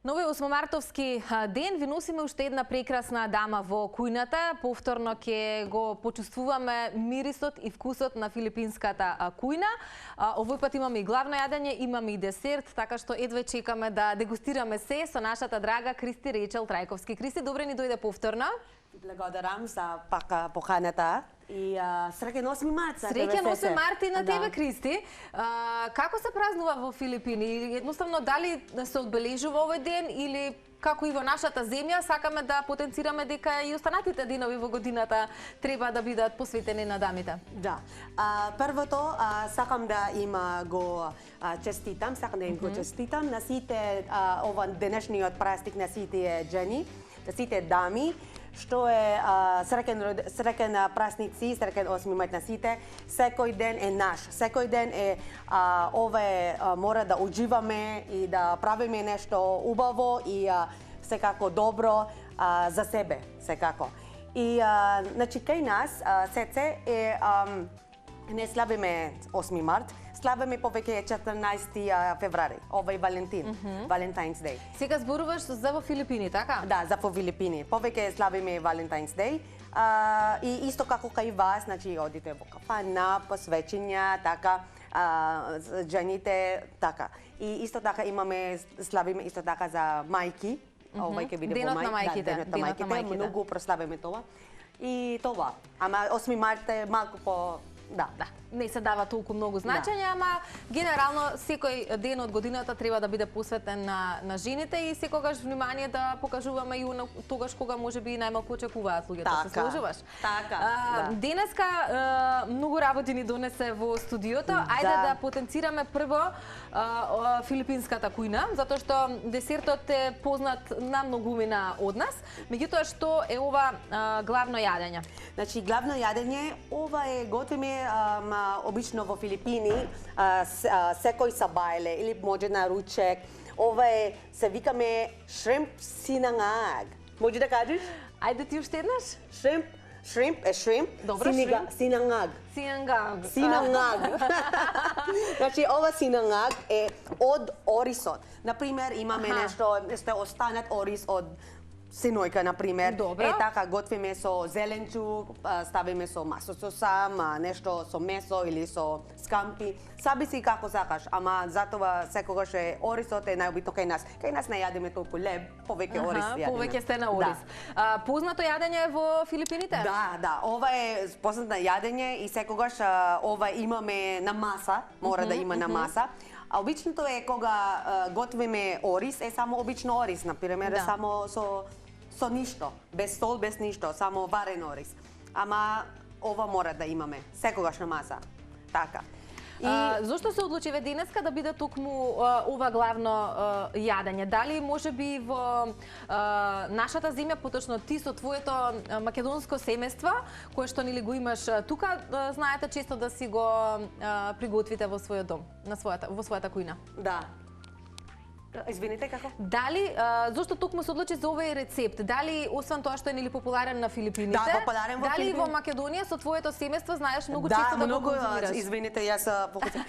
Нови 8-мартовски ден ви носиме уште една прекрасна дама во кујната. Повторно ќе го почувствуваме мирисот и вкусот на филипинската кујна. Овој пат имаме и главно јадење, имаме и десерт, така што едва чекаме да дегустираме се со нашата драга Кристи Речел Трајковски. Кристи, добре ни дојде повторно. Благодарам за поканата и среќен 8 март. Среќен 8 март и на тебе, Кристи. Како се празнува во Филипини? Едноставно, дали се одбележува овој ден или како и во нашата земја, сакаме да потенцираме дека и останатите денови во годината треба да бидат посветени на дамите? Да. Првото, сакам да им го честитам, на сите ова денешниот празник на сите жени, на сите дами, што е среќен празници, среќен 8 март на сите. Секој ден е наш, секој ден е мора да уживаме и да правиме нешто убаво и секако добро за себе, секако. И значи кај нас сеце е не славиме 8 март, славиме повеќе 14 февруари, овој Валентин, Valentine's Day. Сега зборуваш за во Филипини, така? Да, за во Филипини. Повеќе славиме Valentine's Day. И исто како кај вас, значи одите во кафана, посвечења, така, жените, така. И исто така славиме исто така за мајки. Овој ќе биде Денот во на мајките. Денот на мајките. Многу прославиме тоа. И тоа. Ама 8 март е малку по... Да. Не се дава толку многу значење, ама генерално секој ден од годината треба да биде посветен на жените и секогаш внимание да покажуваме и тогаш кога можеби најмалку очекуваат луѓето. Се сложуваш? Така. Денеска многу работи ни донесе во студиото. Ајде да потенцираме прво филипинската кујна, затоа што десертот е познат на многумина од нас. Меѓутоа, што е ова главно јадење? Значи, главно јадење, ова е готвиме обично во Филипини, секој сабајле или може на ручек. Ова е, се викаме шримп синангаг. Може да кажеш? Ајде ти уште еднаш? Шримп е шримп, синангаг. Синангаг. Значи, ова синангаг е од орисот. Например, имаме нешто останат орис од синојка, например. Добро. Така, готвиме со зеленчук, ставиме со масо со сам, нешто со месо или со скампи. Саби си како сакаш, ама затоа секогаш е орисот е најобитно кај нас. Кај нас не јадеме толку леб, повеќе орис јадеме. Повеќе сте на орис. Познато јадење во Филипините? Да. Ова е познато јадење и секогаш ова имаме на маса, мора да има на маса. А обичното е кога готвиме орис, е само обично орис, например, само со ништо, без сол, без ништо, само варен орис. Ама ова мора да имаме, секогаш на маса. Така. Зошто се одлучиве денеска да биде токму ова главно јадење? Дали можеби во нашата земја, поточно ти со твоето македонско семејство, кое што нели го имаш тука, знаете често да си го приготвите во својот дом, во својата кујна? Да. Извините, како? Дали, зошто токму се одлучи за овој рецепт? Дали, освен тоа што е нели популарен на Филипините, популарен во дали Филипините? во Македонија со твоето семејство знаеш многу често да го конзумираш? Извините, јас покусам.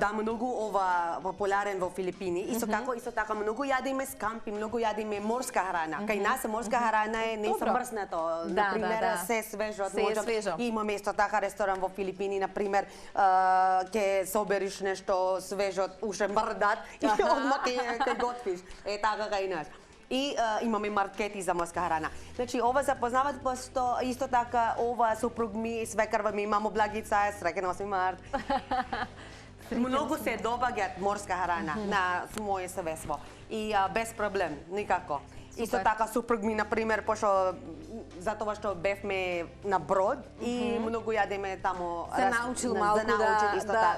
Да, многу ова популарен во Филипини. Исто така многу јадиме скампи, многу јадиме морска храна. Кај нас морска храна е не замрзнато. Например, се свежо. И имаме исто така ресторан во Филипини, например, ќе собериш нешто свежо, уште мрдат и одма ќе готвиш. Е така кај нас. И имаме маркети за морска храна. Значи, ова запознават посто, исто така, ова супруг ми, свекарва ми, мамо Благица, среќен 8 март. Многу се добаѓат морска храна на моје семејство. И без проблем, никако. Исто така, супруг ми, например, пошто затоа што бевме на брод и многу јадеме таму. Се научил малку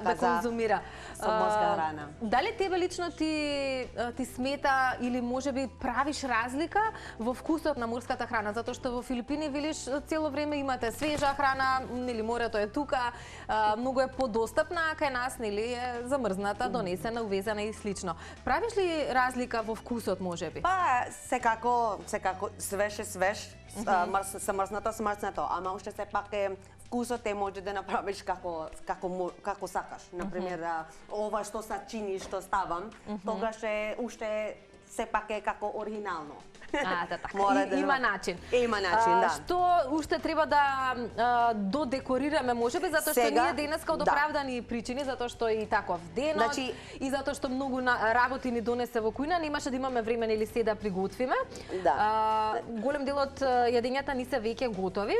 да конзумира. Со морска храна. Дали тебе лично ти смета или можеби правиш разлика во вкусот на морската храна? Затоа што во Филипини, велиш, цело време имате свежа храна, нели морето е тука, многу е подостапна, кај нас нели е замрзната, донесена, увезена и слично. Правиш ли разлика во вкусот можеби? Па, секако свеж е свеж, смрзнато, ама уште сепак е вкусот е може да направиш како сакаш. Например, ова што са чини, што ставам, тогаш е уште сепак е како оригинално. Така. Мора да Има начин. Има начин, да. Што уште треба да додекорираме, можеби, затоа што Сега, ние денеска од да. оправдани причини, затоа што е и таков денот, Значи- и затоа што многу работи ни донесе во кујна, немаше да имаме време или се да приготвиме. Да. Голем дел од јадењата ни се веќе готови.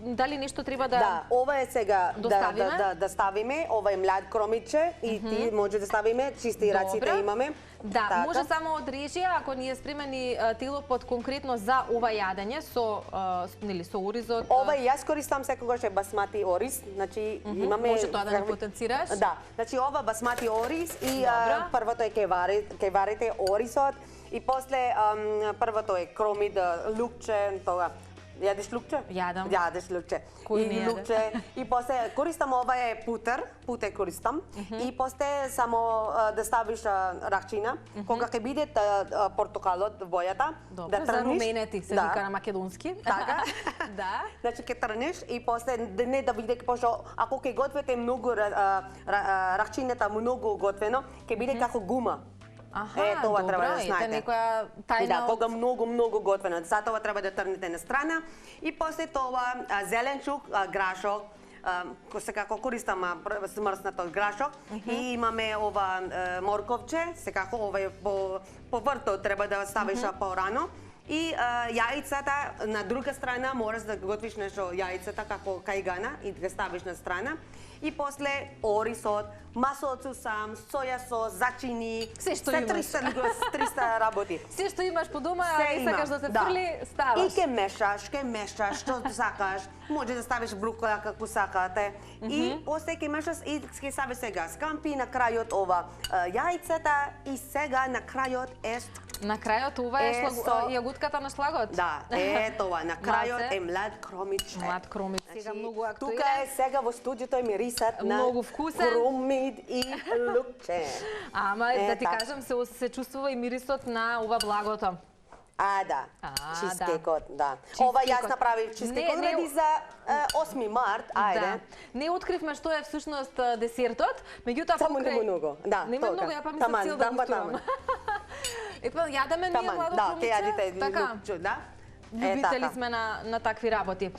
Дали нешто треба да... Да, ова е сега доставиме? да ставиме, ова е млад кромиче и ти може да ставиме, чисти раците Добре. имаме. Да, Така. може само од режија, ако ни е спремени телопот конкретно за ова јадење со со оризот. Ова и јас користам секогаш е басмати ориз, значи имаме Може тоа да не потенцираш? Да, значи ова басмати ориз и Добра. првото е ќе варите оризот и после првото е кромид лукче, тоа. Јадеш лукче? Јадам. Јадеш лукче. Кој не И јаде? лукче и после користам ова е путер користам и после само да ставиш ракчина, кога ќе биде портокалот бојата, Добро, да за трниш. руменети се Да. вика на македонски. Така. Да. Значи ќе трнеш и после не да биде пошто ако ќе готвите многу ракчината многу готвено, ќе биде како гума. Тоа добро, треба да ете знаете. некоја тајна Да, од- кога многу готвено. Затоа треба да трнете на страна и после тоа зеленчук, грашок, секако користам смрснато грашок и имаме ова морковче, секако ова е по врто треба да ставиш порано. И јајцата на друга страна мораш да готвиш нешто јајцата како кајгана и да ставиш на страна. И после орисот, масоцу сам, соја сос, зачини, Се што имаш. 300 работи. Се што имаш по дома, Се и има, сакаш да се да. фрли, ставаш. И ќе мешаш, што сакаш. Може да ставиш брукола како сакате. И после ќе мешаш и ќе ставиш сега скампи, на крајот ова јајцата и сега на крајот е На крајот ова е јагутката на шлагот. Да, тоа, на крајот е млад кромиче. Млад кромид, сега многу актуелен. Тука е сега во студиото е мирисат на Многу вкусен. кромид и лукче. Ама да ти така. кажам, се чувствува и мирисот на ова благото. Да. Чизкекот, да. Чизкекот. Ова јас направив чизкекот Не, ради за 8 март, ајде. Да. Не откривме што е всушност десертот, меѓутоа Само покрај... нема многу. Да, Нема тоа. многу, ја па ми Таман, се цел да таман, густувам. таман. Епа, јадеме ние Таман, младо да, кромиче. ќе јадите Така. лукче, да. Љубители така. сме на такви работи.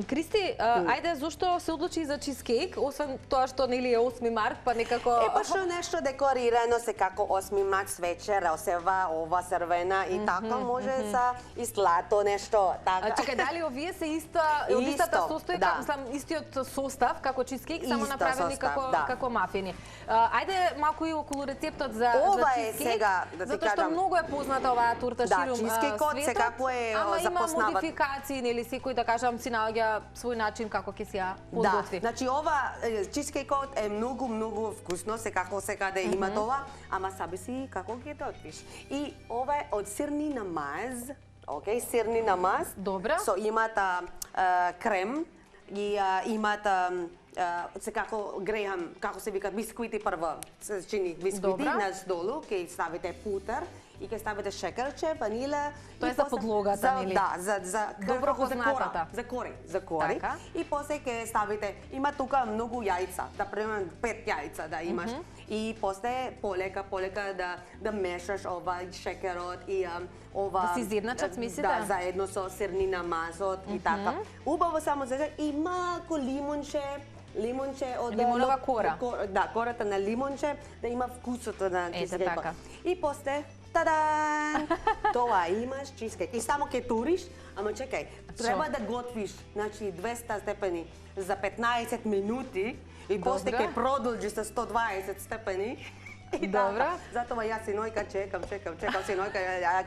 Кристи, ајде, зошто се одлучи за чизкейк, освен тоа што нели е 8 март, па некако... Па што нешто декорирано се како 8 март свече, росева, ова сервена и така може са и слато нешто, така. Чекај, дали овие се истата состојка, да. мислам, истиот состав како чизкейк, само Иста направени состав, да. како мафини. Ајде малку и околу рецептот за Ова е чизкейк, сега, да ти затоа што кажам. многу е позната оваа турта Да, ширум чизкейкот светот, секако е ама има запознават. модификации, нели секој да кажам си наоѓа свој начин како ќе си ја подготви. Да, значи ова чизкейкот е многу вкусно, секако секаде има тоа, ама саби си како ќе готвиш. И ова е од сирни намаз, окей, сирни намаз. Добра. Со имат крем и имат секако греам, како се вика, бисквити прво, се чини бисквити, Добра. надолу ќе ставите путер и ќе ставите шекерче, ванила. Тоа е за подлогата, нели? Да, за Добро како познатата. за кори. Така. И после ќе ставите, има тука многу јајца, да примерно 5 јајца да имаш. И после полека да мешаш ова шекерот и ова Да се изедначат смесите? Да, заедно со сирни намазот и така. Убаво само за и малку лимонче од Лимонова кора. Да, кората на лимонче да има вкусот на Ете чизкейкот. така. И после тадан! Тоа имаш чизкейк. И само ќе туриш, ама чекај, треба да готвиш, значи 200 степени за 15 минути и после Добра. ќе продолжи со 120 степени. И Добра. така. Затоа јас синојка чекам, синојка,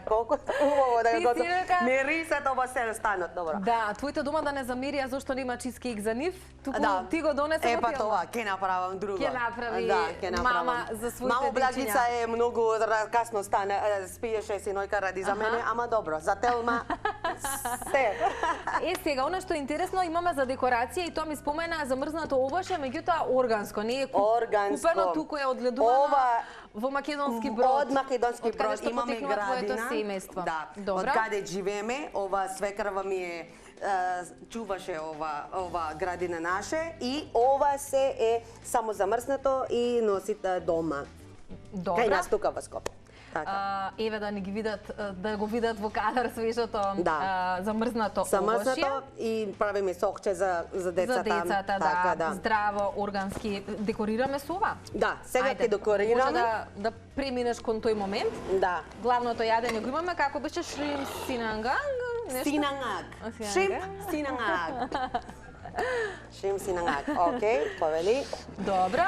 колку убаво да Ти, го готвам. синојка? Мирисат ова се станот, добро. Да, твоите дома да не замерија зашто нема чизкейк за нив, туку ти го донесе во Епа филма. тоа, ќе направам друго. Ќе направи ќе направам. мама за своите Мамо Благица дечиња. е многу касно стане, спиеше синојка ради за мене, ама добро, за Телма се. Сега, она што е интересно, имаме за декорација и тоа ми спомена замрзнато овоше, меѓутоа органско, не е Органско. купено, туку е одледувано Ова во македонски брод. Од македонски од каде брод што имаме потекнува твоето градина. семејство. Да, Добра. од каде живееме, ова свекрва ми е чуваше ова градина наше и ова се е само замрзнато и носите дома. Кај Добра. нас тука во Скопје. еве да ни ги видат, да го видат во кадар свежото замрзнато овошје. Замрзнато и правиме сокче за децата. За децата, така, да. Здраво, органски. Декорираме со ова? Да, сега ќе декорираме. Може да преминеш кон тој момент. Да. Главното јадење го имаме, како беше шримп синанганг, нешто? Синангак. Шримп синангак. Шримп синангак. Океј, повели. Добро.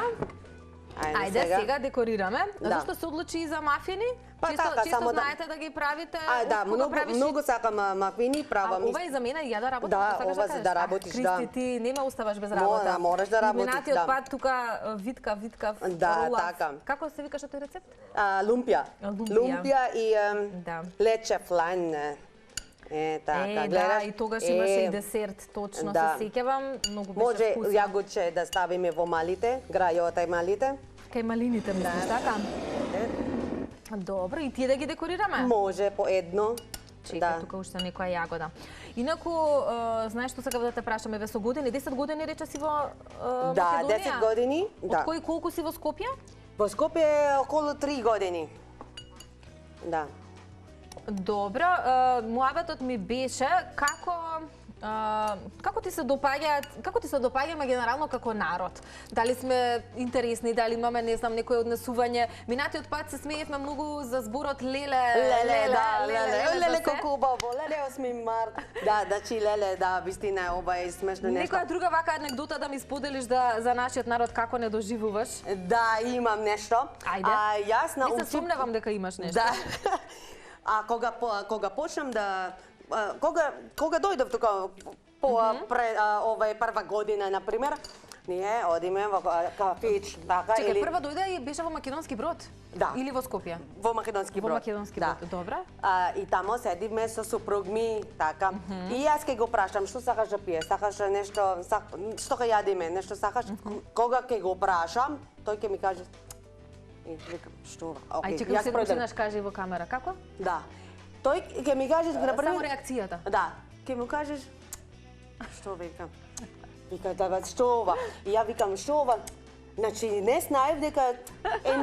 Ајде сега декорираме. Да. Зашто се одлучи и за мафини? Па така, чисто само знаете да ги правите. Да, многу сакам мафини, правам. Ова и за мене ја да работам. Да, ова за да работиш, да. Кристи, ти нема оставаш без работа. Мораш да работиш, да. Минатиот пат тука витка, да, така. Како се викаше тој рецепт? Лумпија. Лумпија и лече флан. Така, гледаш. Да, и тогаш имаше и десерт, точно се сеќавам, многу беше може вкусно. Може јагуче да ставиме во малите, грајota и малите. Кај малините, мислиш, така? Добро, и тие да ги декорираме? Може по едно. Чекај, тука уште некоја јагода. Инаку, знаеш што сакав да те прашаме, ве со години, 10 години рече си во Македонија? Да, 10 години, да. Од кој колку си во Скопје? Во Скопје околу 3 години. Да. Добро, муабетот ми беше како ти се допаѓаме генерално како народ? Дали сме интересни, дали имаме, не знам, некој однесување? Минатиот пат се смеевме многу за зборот леле. Леле колку убаво, леле 8 март. Да, значи леле, да, вистина ова е смешно нешто. Некоја друга вака анекдота да ми споделиш за нашиот народ како не доживуваш? Да, имам нешто. Ајде. Јас научив... Не се сумневам дека имаш нешто. Да. Кога почнам да кога дојдов тука по прва година на пример, ние одиме во кафич, така или... Чекај, прва дојде и беше во Македонски Брод? Да. Или во Скопје? Во Македонски Брод. Во Македонски Брод, добра. И тамо седиме со супруг ми, така. И јас ќе го прашам, што сакаш да пиеш? Сакаш нешто, што ќе јадиме? Нешто сакаш? Кога ќе го прашам, тој ќе ми каже викам, што ова? Ај, чекам се почнаш кажи во камера, како? Да. Тој ќе ми каже, например... Само реакцијата. Да. Ќе му кажеш, што викам? Вика, да, што ова? И ја викам, што ова? Значи, не знаев дека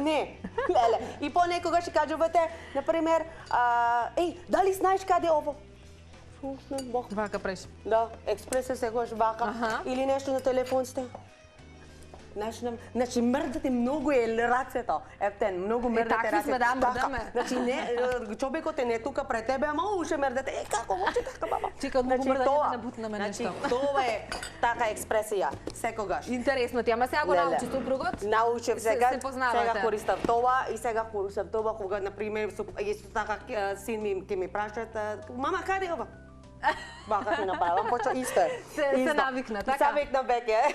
не. Леле. И понекогаш ќе кажувате, например, дали знаеш каде ово? Вака преш. Да, експресо сегаш вака. Или нешто на телефон сте. Значи, мрдате многу рацето. Ептен, многу мрдате рацето. Такви сме да мрдаме. Значи, не, човекот е не тука пред тебе, ама уште мрдате. Како може така, баба? Чека, од многу мрдање да не бутнаме нешто. Значи, тоа е така експресија, секогаш. Интересно ти, ама сега го научи супругот? Научив сега, се познавате. Сега користам тоа и сега користам тоа кога, например, исто така син ми ќе ми прашат, мама, каде ова? Вака се направам, почва исто. Се навикна, така? Се навикна веќе.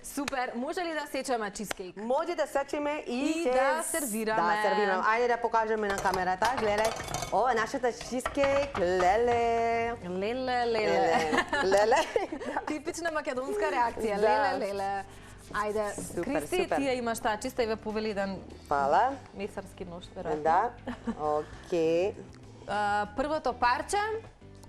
Супер, може ли да сечеме чизкейк? Може да сечеме и да сервираме. Да, сервираме. Ајде да покажеме на камерата, гледај. Ова е нашата чизкейк, леле. Леле. Типична македонска реакција, леле. Ајде, Кристи, тие имаш таа чиста и ве повели еден месарски нож, веројатно. Да, окей. Првото парче,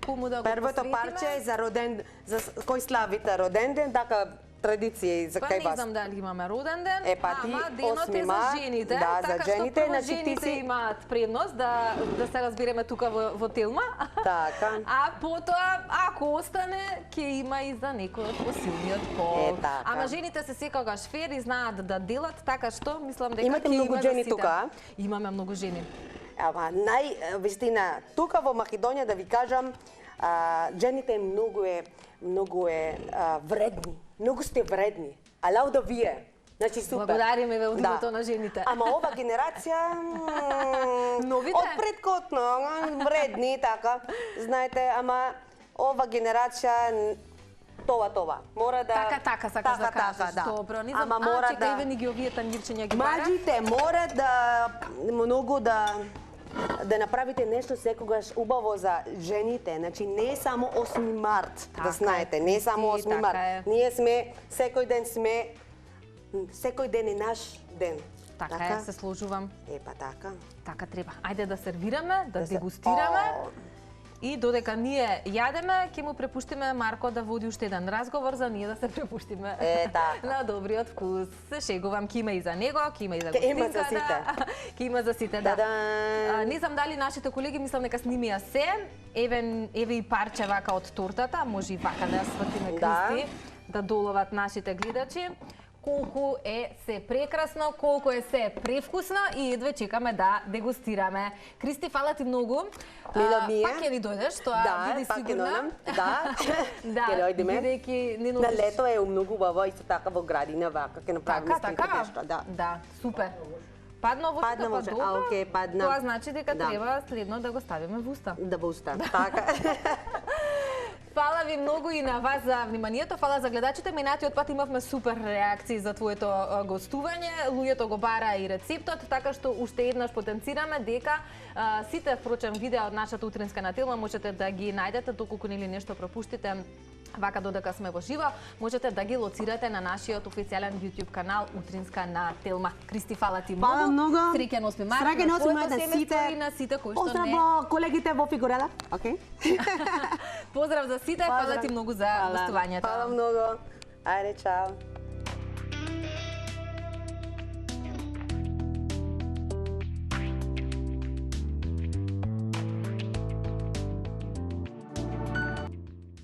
кому да го посветиме? Првото парче е за роден, за кој славите роден ден, така традиција за кај вас. Па не знам дали имаме роден ден, ама денот е за жените, да, така за жените, што прво жените имаат предност да се разбереме тука во Телма. Така. А потоа, ако остане, ќе има и за некој од посилниот пол. Така. Ама жените се секогаш фер и знаат да делат, така што мислам дека имате многу жени тука? Имаме многу жени. Ама вистина, тука во Македонија да ви кажам, жените многу е вредни. Многу сте вредни. Алауда вие. Значи супер. Благодариме ве од името на жените. Ама ова генерација новите од предкотно вредни така. Знаете, ама ова генерација тоа. Мора да Така сакаш да кажеш. Добро, не знам, чекај ве ни ги овие танјирчиња ги бара. Мажите мора да многу да направите нешто секогаш убаво за жените. Значи не е само 8 март, да знаете, не е само 8 март. Ние сме секој ден е наш ден. Така е, се сложувам. Епа така. Така треба. Ајде да сервираме, да дегустираме. И додека ние јадеме, ќе му препуштиме Марко да води уште еден разговор за ние да се препуштиме на добриот вкус. Се шегувам, ќе има и за него, ќе има и за гостинката. Ќе има за сите, да. Не знам дали нашите колеги мислам дека снимија се. Еве и парче вака од тортата, може и вака да ја свртиме, Кристи, да доловат нашите гледачи. Колку е се прекрасно, колку е се превкусно и едве чекаме да дегустираме. Кристи, фала ти многу. Пак ќе ни дојдеш, тоа биди сигурна. Да, ќе дојдеме. На лето е многу убаво, исто така во градина вака, ќе направиме стринка нешто. Да, супер. Падна во уста, па добро. Окей, падна. Тоа значи дека треба следно да го ставиме во уста. Да, во уста, така. Фала ви многу и на вас за вниманието, фала за гледачите. Минатиот пат имавме супер реакции за твоето гостување. Луѓето го бара и рецептот, така што уште еднаш потенцираме дека сите, впрочем, видеа од нашата утринска на Телма можете да ги најдете, доколку нели нешто пропуштите. Вака додека сме во живо, можете да ги лоцирате на нашиот официјален YouTube канал Утринска на Телма. Кристи, фала ти многу. Фала многу. Среќен 8 март. Среќен 8 март на сите кои што не. Поздрав во колегите во Фигурела. Окей. Поздрав за сите, фала ти многу за гостувањето. Фала многу. Ајде, чао.